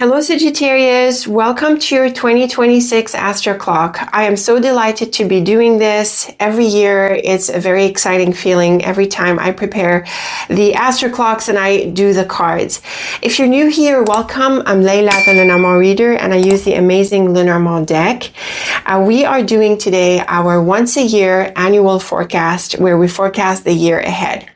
Hello Sagittarius, welcome to your 2026 Astroclock. I am so delighted to be doing this every year. It's a very exciting feeling every time I prepare the Astroclocks and I do the cards. If you're new here, welcome. I'm Leila, the Lenormand Reader, and I use the amazing Lenormand deck. We are doing today our once a year annual forecast where we forecast the year ahead.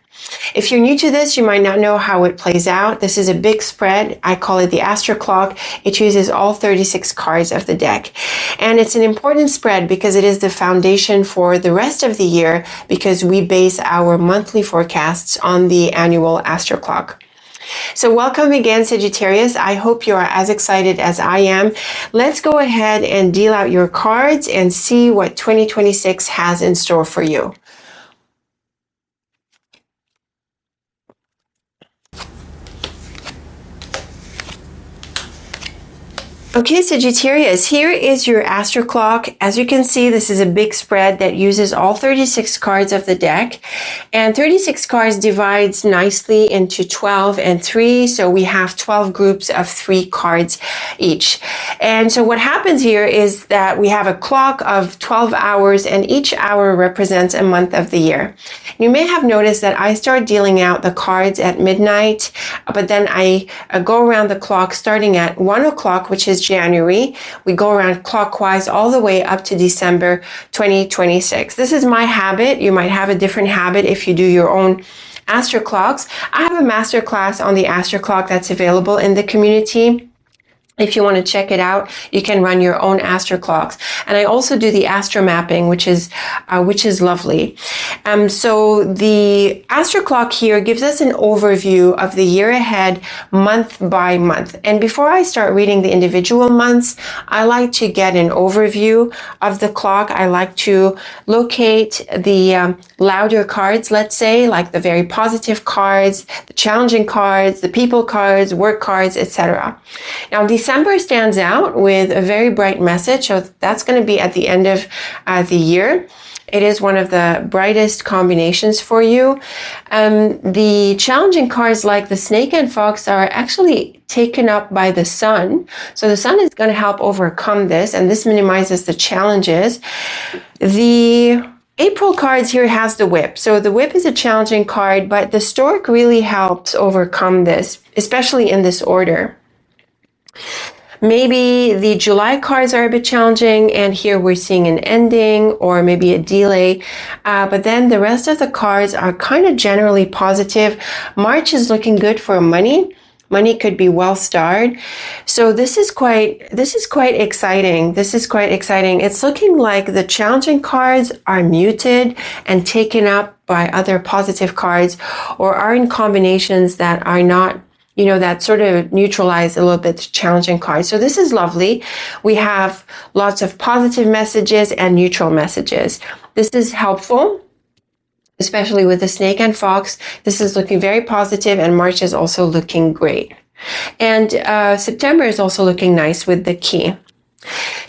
If you're new to this, you might not know how it plays out. This is a big spread. I call it the Astroclock. It uses all 36 cards of the deck. And it's an important spread because it is the foundation for the rest of the year because we base our monthly forecasts on the annual Astroclock. So welcome again, Sagittarius. I hope you are as excited as I am. Let's go ahead and deal out your cards and see what 2026 has in store for you. Okay, Sagittarius, here is your Astroclock. As you can see, this is a big spread that uses all 36 cards of the deck. And 36 cards divides nicely into 12 and 3. So we have 12 groups of 3 cards each. And so what happens here is that we have a clock of 12 hours and each hour represents a month of the year. You may have noticed that I start dealing out the cards at midnight, but then I go around the clock starting at 1 o'clock, which is January. We go around clockwise all the way up to December 2026. This is my habit. You might have a different habit if you do your own Astroclocks. I have a masterclass on the Astroclock that's available in the community. If you want to check it out, you can run your own Astroclocks. And I also do the astro mapping, which is lovely. So the Astroclock here gives us an overview of the year ahead, month by month. And before I start reading the individual months, I like to get an overview of the clock. I like to locate the louder cards, let's say, like the very positive cards, the challenging cards, the people cards, work cards, etc. Now, December stands out with a very bright message, so that's going to be at the end of the year. It is one of the brightest combinations for you. The challenging cards like the Snake and Fox are actually taken up by the Sun. So the Sun is going to help overcome this, and this minimizes the challenges. The April cards here has the Whip. So the Whip is a challenging card, but the Stork really helps overcome this, especially in this order. Maybe the July cards are a bit challenging, and here we're seeing an ending or maybe a delay. But then the rest of the cards are kind of generally positive. March is looking good for money. Money could be well starred. So this is quite exciting. This is quite exciting. It's looking like the challenging cards are muted and taken up by other positive cards, or are in combinations that are not, that sort of neutralize a little bit the challenging cards. So this is lovely. We have lots of positive messages and neutral messages. This is helpful, especially with the Snake and Fox. This is looking very positive, and March is also looking great. And September is also looking nice with the Key.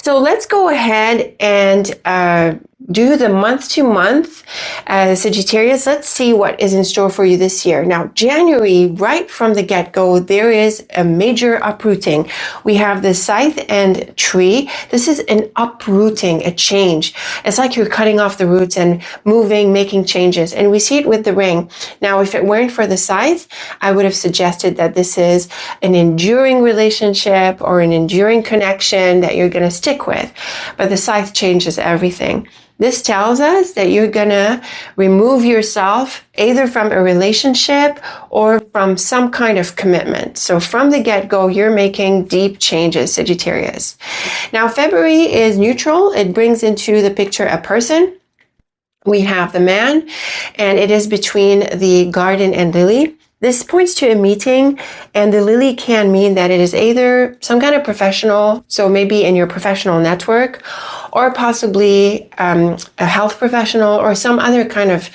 So let's go ahead and do the month to month, Sagittarius. Let's see what is in store for you this year. Now, January, right from the get-go, there is a major uprooting. We have the Scythe and Tree. This is an uprooting, a change. It's like you're cutting off the roots and moving, making changes. And we see it with the Ring. Now, if it weren't for the Scythe, I would have suggested that this is an enduring relationship or an enduring connection that you're going to stick with. But the Scythe changes everything. This tells us that you're going to remove yourself either from a relationship or from some kind of commitment. So from the get-go, you're making deep changes, Sagittarius. Now, February is neutral. It brings into the picture a person. We have the Man, and it is between the Garden and Lily. This points to a meeting, and the lily can mean that it is either some kind of professional, so maybe in your professional network, or possibly a health professional or some other kind of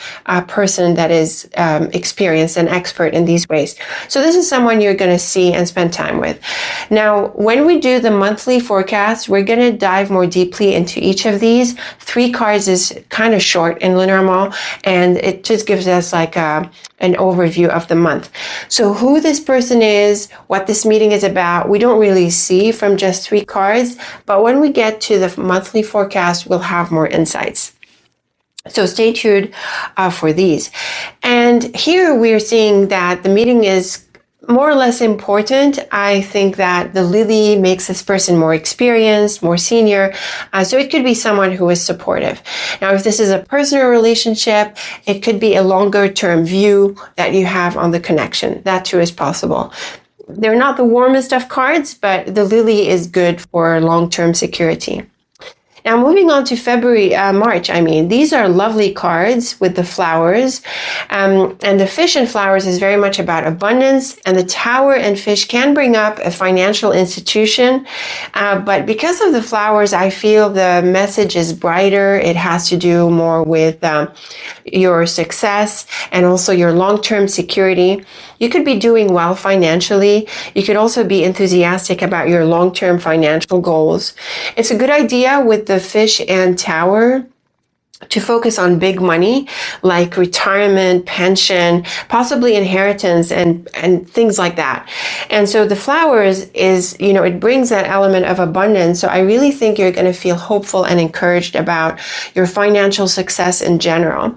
person that is experienced and expert in these ways. So this is someone you're going to see and spend time with. Now, when we do the monthly forecast, we're going to dive more deeply into each of these. 3 cards is kind of short in Lenormand, and it just gives us like an overview of the month. So who this person is, what this meeting is about, we don't really see from just 3 cards, but when we get to the monthly forecast, we'll have more insights. So stay tuned for these. And here we're seeing that the meeting is more or less important. I think that the lily makes this person more experienced, more senior. So it could be someone who is supportive. Now, if this is a personal relationship, it could be a longer term view that you have on the connection. That too is possible. They're not the warmest of cards, but the lily is good for long-term security. Now, moving on to March, these are lovely cards with the flowers. And the fish and flowers is very much about abundance. And the tower and fish can bring up a financial institution. But because of the flowers, I feel the message is brighter. It has to do more with your success and also your long-term security. You could be doing well financially. You could also be enthusiastic about your long-term financial goals. It's a good idea with the fish and tower to focus on big money like retirement, pension, possibly inheritance and things like that. And so the flowers is, it brings that element of abundance. So I really think you're going to feel hopeful and encouraged about your financial success in general.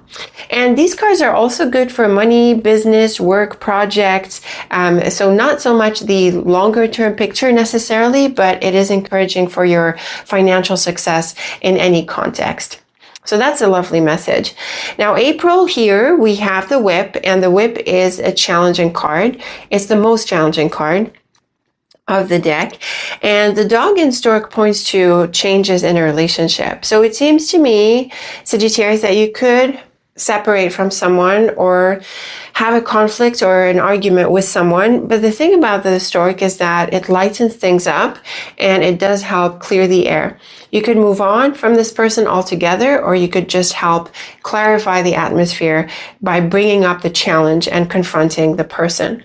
And these cards are also good for money, business, work, projects. So not so much the longer term picture necessarily, but it is encouraging for your financial success in any context. So that's a lovely message. Now, April here, we have the whip, and the whip is a challenging card. It's the most challenging card of the deck. And the dog in stork points to changes in a relationship. So it seems to me, Sagittarius, that you could separate from someone or have a conflict or an argument with someone. But the thing about the stork is that it lightens things up and it does help clear the air. You could move on from this person altogether, or you could just help clarify the atmosphere by bringing up the challenge and confronting the person.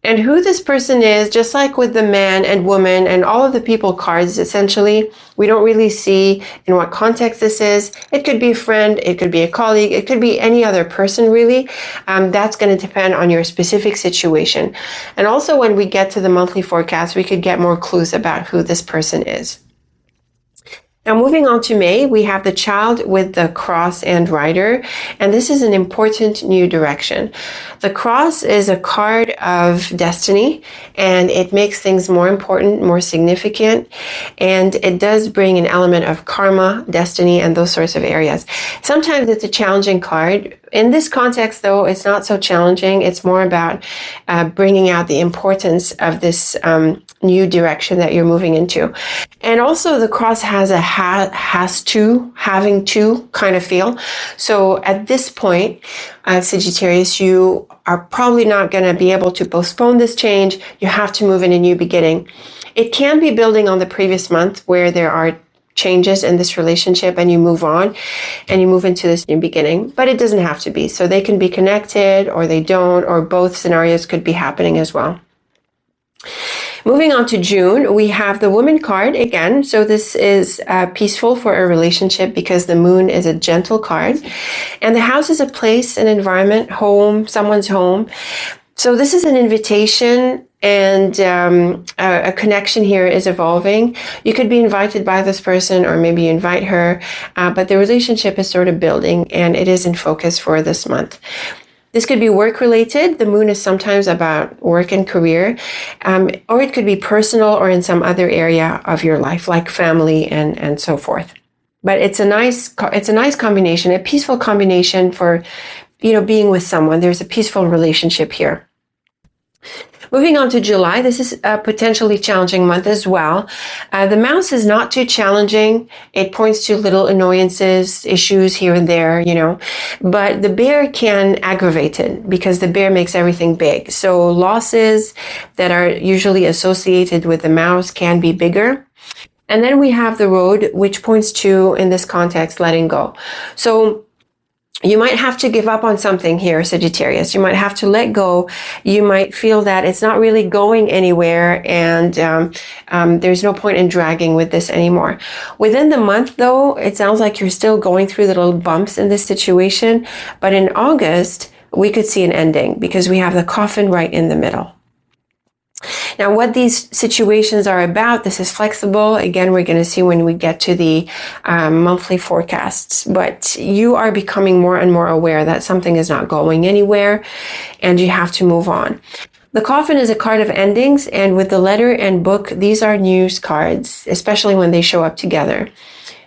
And who this person is, just like with the man and woman and all of the people cards, essentially, we don't really see in what context this is. It could be a friend, it could be a colleague, it could be any other person, really. That's going to depend on your specific situation. And also when we get to the monthly forecast, we could get more clues about who this person is. Now, moving on to May, we have the child with the cross and rider, and this is an important new direction. The cross is a card of destiny, and it makes things more important, more significant, and it does bring an element of karma, destiny, and those sorts of areas. Sometimes it's a challenging card. In this context, though, it's not so challenging. It's more about bringing out the importance of this new direction that you're moving into. And also the cross has a having to kind of feel. So at this point, Sagittarius, you are probably not going to be able to postpone this change. You have to move in a new beginning. It can be building on the previous month where there are changes in this relationship and you move on and you move into this new beginning, but it doesn't have to be. So they can be connected or they don't, or both scenarios could be happening as well. Moving on to June, we have the woman card again. So this is peaceful for a relationship because the moon is a gentle card. And the house is a place, an environment, home, someone's home. So this is an invitation, and a connection here is evolving. You could be invited by this person, or maybe you invite her, but the relationship is sort of building and it is in focus for this month. This could be work related. The moon is sometimes about work and career, or it could be personal or in some other area of your life, like family and so forth. But it's a nice combination, a peaceful combination for, being with someone. There's a peaceful relationship here. Moving on to July, this is a potentially challenging month as well. The mouse is not too challenging. It points to little annoyances, issues here and there, but the bear can aggravate it because the bear makes everything big. So losses that are usually associated with the mouse can be bigger. And then we have the road, which points to, in this context, letting go. So you might have to give up on something here, Sagittarius. You might have to let go. You might feel that it's not really going anywhere, and there's no point in dragging with this anymore. Within the month, though, it sounds like you're still going through the little bumps in this situation. But in August, we could see an ending because we have the coffin right in the middle. Now, what these situations are about, this is flexible. Again, we're going to see when we get to the monthly forecasts. But you are becoming more and more aware that something is not going anywhere and you have to move on. The coffin is a card of endings, and with the letter and book, these are news cards, especially when they show up together.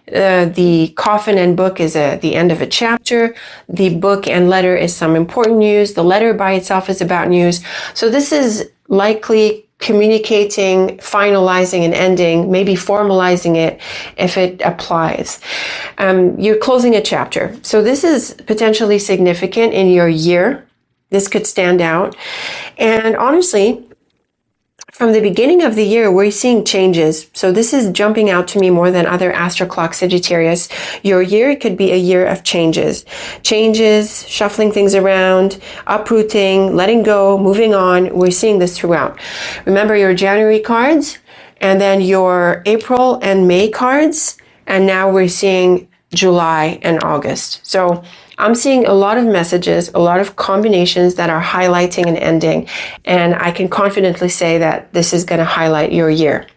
The coffin and book is the end of a chapter. The book and letter is some important news. The letter by itself is about news. So this is likely communicating, finalizing an ending, maybe formalizing it if it applies. You're closing a chapter. So this is potentially significant in your year. This could stand out. And honestly, from the beginning of the year, we're seeing changes. So this is jumping out to me more than other Astroclock Sagittarius. Your year could be a year of changes. Changes, shuffling things around, uprooting, letting go, moving on. We're seeing this throughout. Remember your January cards, and then your April and May cards. And now we're seeing July and August. So I'm seeing a lot of messages, a lot of combinations that are highlighting an ending, and I can confidently say that this is going to highlight your year.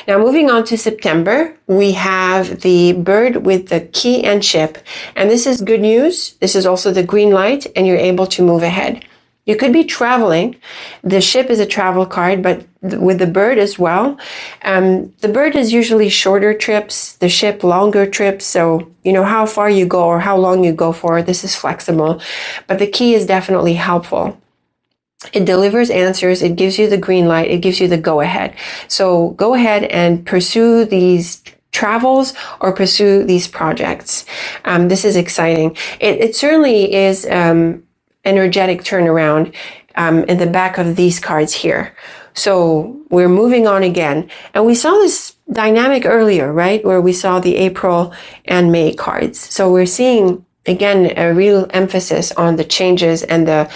Now, moving on to September, we have the bird with the key and ship, and this is good news. This is also the green light, and you're able to move ahead. You could be traveling. The ship is a travel card, but with the bird as well. The bird is usually shorter trips, the ship longer trips. So, you know, how far you go or how long you go for, this is flexible. But the key is definitely helpful. It delivers answers. It gives you the green light. It gives you the go ahead. So go ahead and pursue these travels or pursue these projects. This is exciting. It certainly is energetic turnaround in the back of these cards here. So we're moving on again. And we saw this dynamic earlier, right? Where we saw the April and May cards. So we're seeing, again, a real emphasis on the changes and the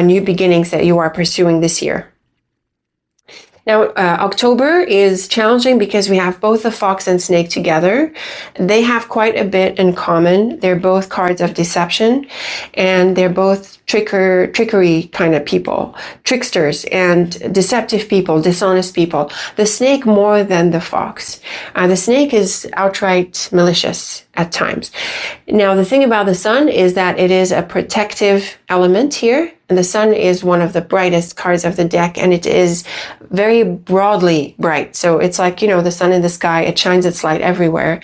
new beginnings that you are pursuing this year. Now, October is challenging because we have both the fox and snake together. They have quite a bit in common. They're both cards of deception, and they're both trickery kind of people, tricksters and deceptive people, dishonest people. The snake more than the fox. The snake is outright malicious at times. Now, the thing about the sun is that it is a protective element here. And the sun is one of the brightest cards of the deck, and it is very broadly bright. So it's like, you know, the sun in the sky, it shines its light everywhere.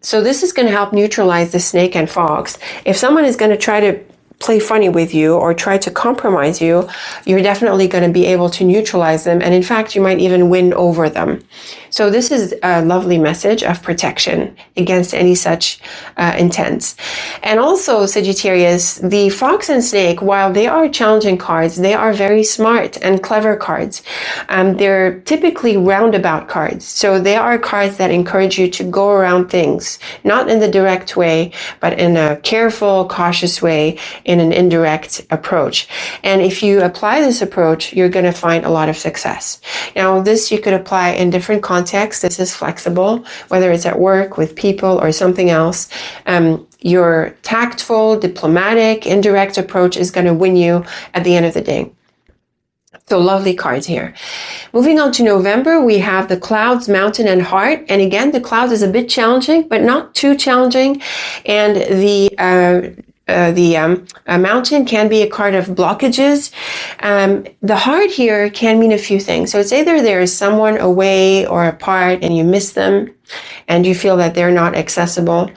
So this is going to help neutralize the snake and fox. If someone is going to try to play funny with you or try to compromise you, you're definitely going to be able to neutralize them. And in fact, you might even win over them. So this is a lovely message of protection against any such intents. And also, Sagittarius, the fox and snake, while they are challenging cards, they are very smart and clever cards. They're typically roundabout cards. So they are cards that encourage you to go around things, not in the direct way, but in a careful, cautious way, in an indirect approach. And if you apply this approach, you're going to find a lot of success. Now, this you could apply in different contexts. This is flexible, whether it's at work, with people, or something else. Your tactful, diplomatic, indirect approach is going to win you at the end of the day. So lovely cards here. Moving on to November, we have the clouds, mountain, and heart. And again, the clouds is a bit challenging, but not too challenging. And the mountain can be a card of blockages. The heart here can mean a few things. So it's either there is someone away or apart and you miss them and you feel that they're not accessible,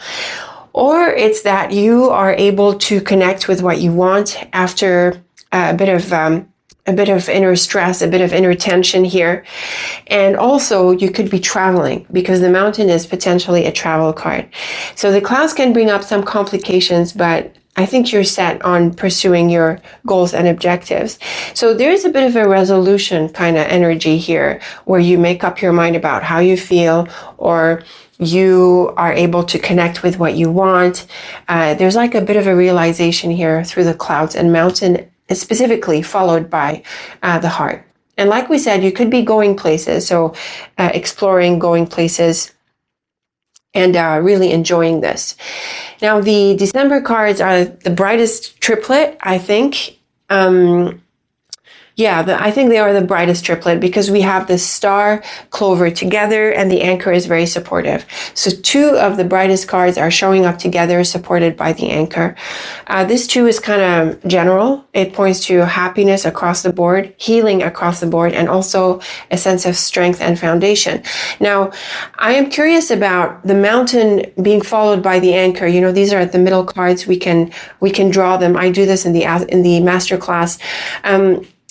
or it's that you are able to connect with what you want after a bit of inner stress, a bit of inner tension here. And also you could be traveling because the mountain is potentially a travel card. So the clouds can bring up some complications, but I think you're set on pursuing your goals and objectives. So there's a bit of a resolution kind of energy here where you make up your mind about how you feel, or you are able to connect with what you want. There's like a bit of a realization here through the clouds and mountain, specifically followed by the heart. And like we said, you could be going places, so exploring, going places, and really enjoying this. Now, the December cards are the brightest triplet, I think. I think they are the brightest triplet because we have the star clover together and the anchor is very supportive. So 2 of the brightest cards are showing up together, supported by the anchor. This 2 is kind of general. It points to happiness across the board, healing across the board, and also a sense of strength and foundation. Now, I am curious about the mountain being followed by the anchor. You know, these are the middle cards. We can draw them. I do this in the master class.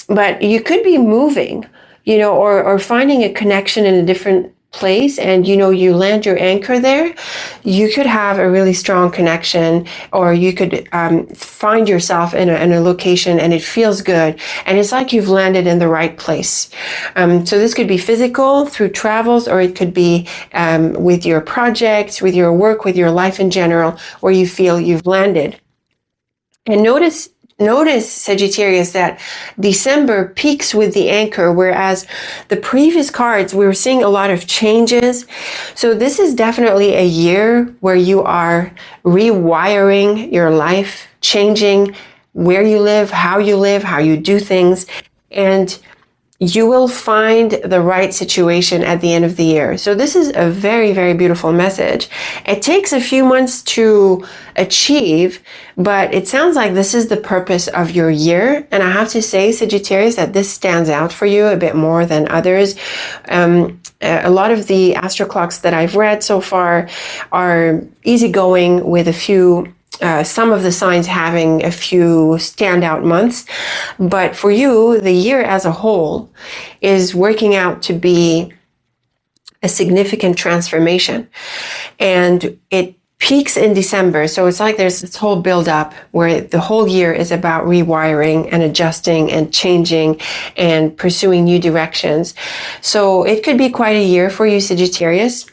But you could be moving, you know, or finding a connection in a different place, and, you know, you land your anchor there. You could have a really strong connection, or you could find yourself in a location and it feels good. And it's like you've landed in the right place. So this could be physical through travels, or it could be with your projects, with your work, with your life in general, where you feel you've landed. And notice, Sagittarius, that December peaks with the anchor, whereas the previous cards, we were seeing a lot of changes. So this is definitely a year where you are rewiring your life, changing where you live, how you do things, and you will find the right situation at the end of the year. So this is a very, very beautiful message. It takes a few months to achieve, but it sounds like this is the purpose of your year. And I have to say, Sagittarius, that this stands out for you a bit more than others. A lot of the Astroclocks that I've read so far are easygoing, with a few some of the signs having a few standout months. But for you, the year as a whole is working out to be a significant transformation. And it peaks in December. So it's like there's this whole build up where the whole year is about rewiring and adjusting and changing and pursuing new directions. So it could be quite a year for you, Sagittarius.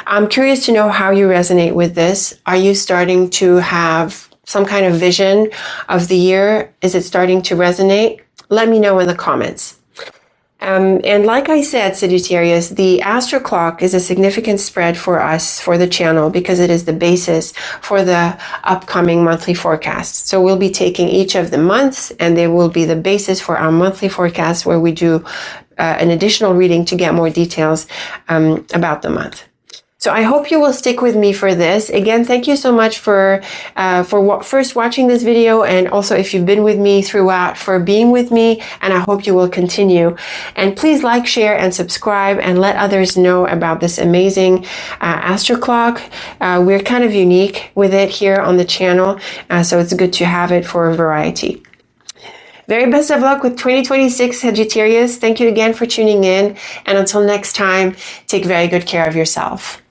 I'm curious to know how you resonate with this. Are you starting to have some kind of vision of the year? Is it starting to resonate? Let me know in the comments. And like I said, Sagittarius, the Astroclock is a significant spread for us, for the channel, because it is the basis for the upcoming monthly forecast. So we'll be taking each of the months, and they will be the basis for our monthly forecast, where we do an additional reading to get more details about the month. So I hope you will stick with me for this. Again, thank you so much for first watching this video, and also if you've been with me throughout, for being with me, and I hope you will continue. And please like, share, and subscribe, and let others know about this amazing Astroclock. We're kind of unique with it here on the channel, so it's good to have it for a variety. Very best of luck with 2026, Sagittarius. Thank you again for tuning in, and until next time, take very good care of yourself.